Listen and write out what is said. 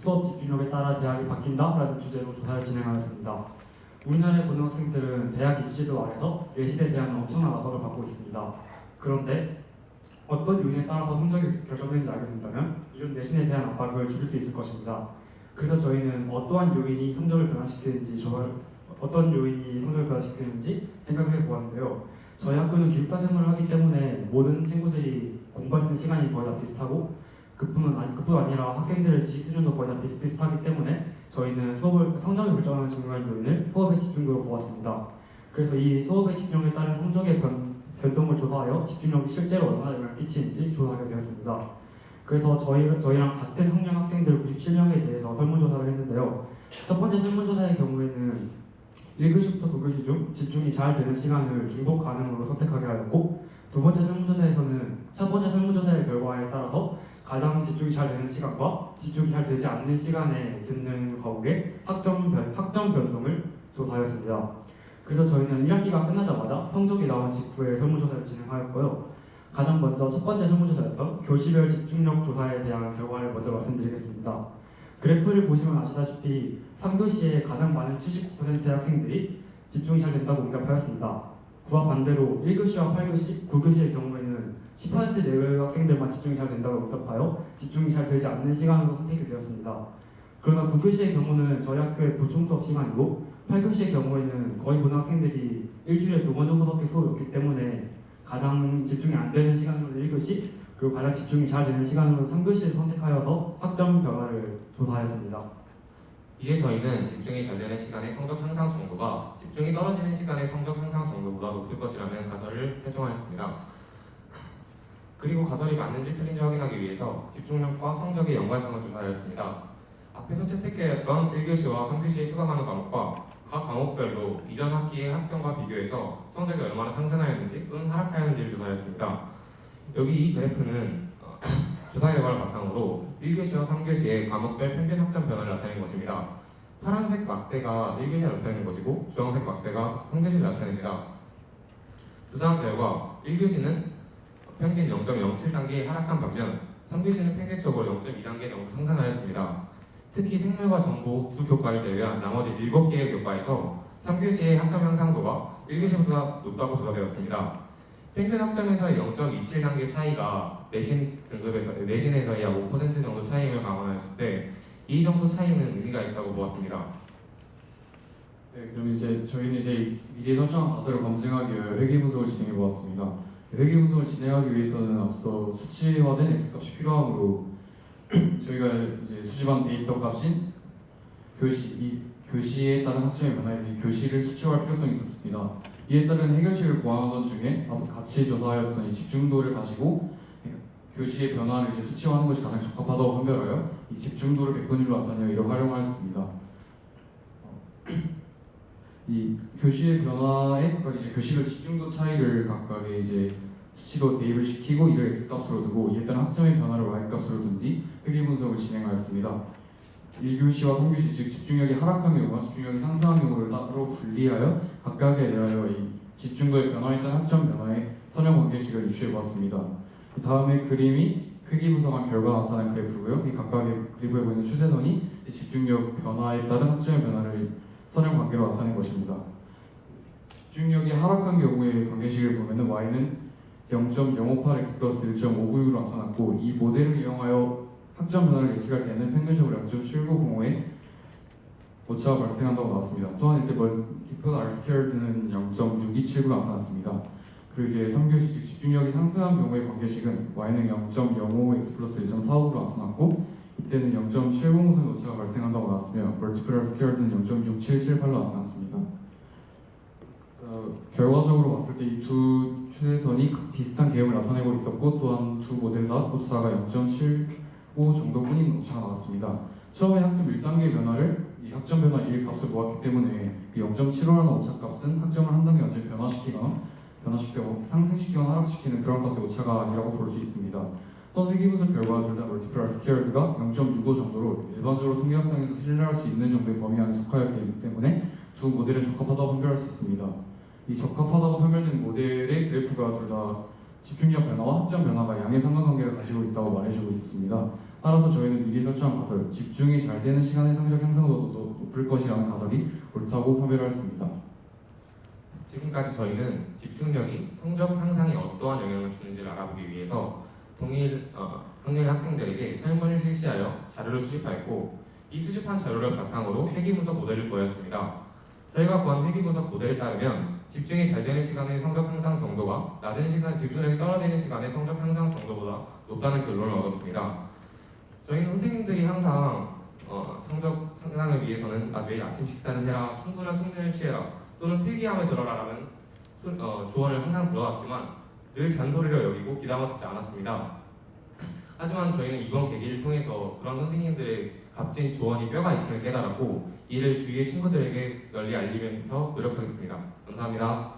수업 집중력에 따라 대학이 바뀐다라는 주제로 조사를 진행하였습니다. 우리나라의 고등학생들은 대학 입시도 아래서 예시에 대한 엄청난 압박을 받고 있습니다. 그런데 어떤 요인에 따라서 성적이 결정되는지 알게 된다면 이런 내신에 대한 압박을 줄일 수 있을 것입니다. 그래서 저희는 어떠한 요인이 성적을 변화시키는지 생각해 보았는데요. 저희 학교는 기숙사 생활을 하기 때문에 모든 친구들이 공부할 수 있는 시간이 거의 다 비슷하고 그뿐 아니라 학생들의 지식 수준도 거의 다 비슷하기 때문에 저희는 성적을 결정하는 중요한 요인을 수업의 집중도로 보았습니다. 그래서 이 수업의 집중력에 따른 성적의 변동을 조사하여 집중력이 실제로 얼마나 영향을 끼치는지 조사하게 되었습니다. 그래서 저희랑 같은 학년 학생들 97명에 대해서 설문조사를 했는데요. 첫 번째 설문조사의 경우에는 1교시부터 9교시 중 집중이 잘 되는 시간을 중복 가능으로 선택하게 하였고, 두 번째 설문조사에서는 첫 번째 설문조사의 결과에 따라서 가장 집중이 잘 되는 시간과 집중이 잘 되지 않는 시간에 듣는 과목의 학점 변동을 조사하였습니다. 그래서 저희는 1학기가 끝나자마자 성적이 나온 직후에 설문조사를 진행하였고요. 가장 먼저 첫 번째 설문조사였던 교시별 집중력 조사에 대한 결과를 먼저 말씀드리겠습니다. 그래프를 보시면 아시다시피 3교시에 가장 많은 79%의 학생들이 집중이 잘 된다고 응답하였습니다. 그와 반대로 1교시와 8교시, 9교시의 경우에는 10% 내외의 학생들만 집중이 잘 된다고 응답하여 집중이 잘 되지 않는 시간으로 선택이 되었습니다. 그러나 9교시의 경우는 저희 학교의 보충 수업 시간이고 8교시의 경우에는 거의 모든 학생들이 일주일에 2번 정도밖에 수업이 없기 때문에 가장 집중이 안 되는 시간으로 1교시, 그리고 가장 집중이 잘 되는 시간으로 3교시를 선택하여서 학점 변화를 조사하였습니다. 이제 저희는 집중이 잘 되는 시간의 성적 향상 정도가 집중이 떨어지는 시간의 성적 향상 정도보다 높을 것이라는 가설을 최종하였습니다. 그리고 가설이 맞는지 틀린지 확인하기 위해서 집중력과 성적의 연관성을 조사하였습니다. 앞에서 채택되었던 1교시와 3교시에 수강하는 과목과 각 과목별로 이전 학기의 학점과 비교해서 성적이 얼마나 상승하였는지 또는 하락하였는지를 조사하였습니다. 여기 이 그래프는 조사 결과를 바탕으로 1교시와 3교시의 과목별 평균 학점 변화를 나타낸 것입니다. 파란색 막대가 1교시를 나타내는 것이고 주황색 막대가 3교시를 나타냅니다. 조사한 결과 1교시는 평균 0.07단계 하락한 반면 3교시는 평균적으로 0.2단계 정도 상승하였습니다. 특히 생물과 정보 두 교과를 제외한 나머지 7개의 교과에서 3교시의 학점 향상도가 1교시보다 높다고 조사되었습니다. 평균 학점에서의 0.27단계 차이가 내신에서의 약 5% 정도 차이임을 감안했을 때 이 정도 차이는 의미가 있다고 보았습니다. 네, 그럼 저희는 미리 설정한 가설을 검증하기 위해 회계 분석을 진행해 보았습니다. 회계 분석을 진행하기 위해서는 앞서 수치화된 X값이 필요하므로 저희가 수집한 데이터 값인 교시에 따른 학점의 변화에서 이 교시를 수치화할 필요성이 있었습니다. 이에 따른 해결책을 보완하던 중에 같이 조사하였던 이 집중도를 가지고 교시의 변화를 수치화하는 것이 가장 적합하다고 판별하여 이 집중도를 100분의 1로 나타내어 이를 활용하였습니다. 이 교시의 변화에 각각 교시별 집중도 차이를 각각의 수치로 대입을 시키고 이를 X값으로 두고 이에 따른 학점의 변화를 Y값으로 둔 뒤 회계 분석을 진행하였습니다. 1교시와 3교시 즉 집중력이 하락한 경우와 집중력이 상승한 경우를 따로 분리하여 각각에 대하여 이 집중도의 변화에 따른 학점 변화의 선형 관계식을 유추해 보았습니다. 다음에 그림이 회계 분석한 결과 나타난 그래프고요. 이 각각의 그래프에 보이는 추세선이 집중력 변화에 따른 학점의 변화를 선형 관계로 나타낸 것입니다. 집중력이 하락한 경우의 관계식을 보면은 Y는 0.058x 플러스 1.596로 나타났고 이 모델을 이용하여 학점 변화를 예측할 때는 평균적으로 0.7905의 오차가 발생한다고 나왔습니다. 또한 이때 멀티플 R 스퀘어드는 0.6279로 나타났습니다. 그리고 3교시 즉 집중력이 상승한 경우의 관계식은 Y는 0.05x 플러스 1.45로 나타났고 이때는 0.705의 오차가 발생한다고 나왔으며 멀티플 R 스퀘어드는 0.6778로 나타났습니다. 결과적으로 봤을 때 이 두 추세선이 비슷한 개형을 나타내고 있었고 또한 두 모델 다 오차가 0.75 정도뿐인 오차가 나왔습니다. 처음에 학점 1단계 변화를 이 학점 변화 1 값으로 놓았기 때문에 이 0.75라는 오차 값은 학점을 한 단계 완전히 변화시키거나 상승시키거나 하락시키는 그런 값의 오차가 아니라고 볼 수 있습니다. 또한 회계 분석 결과 둘 다 멀티플 R 스퀘어드가 0.65 정도로 일반적으로 통계학상에서 신뢰할 수 있는 정도의 범위 안에 속하였기 때문에 두 모델은 적합하다고 판별할 수 있습니다. 이 적합하다고 판별된 모델의 그래프가 둘 다 집중력 변화와 학점 변화가 양의 상관관계를 가지고 있다고 말해주고 있었습니다. 따라서 저희는 미리 설정한 가설, 집중이 잘 되는 시간의 성적 향상도도 높을 것이라는 가설이 옳다고 판별하였습니다. 지금까지 저희는 집중력이 성적 향상에 어떠한 영향을 주는지를 알아보기 위해서 동일 학년의 학생들에게 설문을 실시하여 자료를 수집하였고, 이 수집한 자료를 바탕으로 회귀분석 모델을 구하였습니다. 저희가 구한 회귀분석 모델에 따르면 집중이 잘 되는 시간의 성적 향상 정도가 낮은 시간 집중력이 떨어지는 시간의 성적 향상 정도보다 높다는 결론을 얻었습니다. 저희는 선생님들이 항상 성적 향상을 위해서는 매일 아침 식사를 해라, 충분한 숙면을 취해라, 또는 필기함에 들어라라는 조언을 항상 들어왔지만 늘 잔소리로 여기고 귀담아 듣지 않았습니다. 하지만 저희는 이번 계기를 통해서 그런 선생님들의 값진 조언이 뼈가 있음을 깨달았고, 이를 주위의 친구들에게 널리 알리면서 노력하겠습니다. 감사합니다.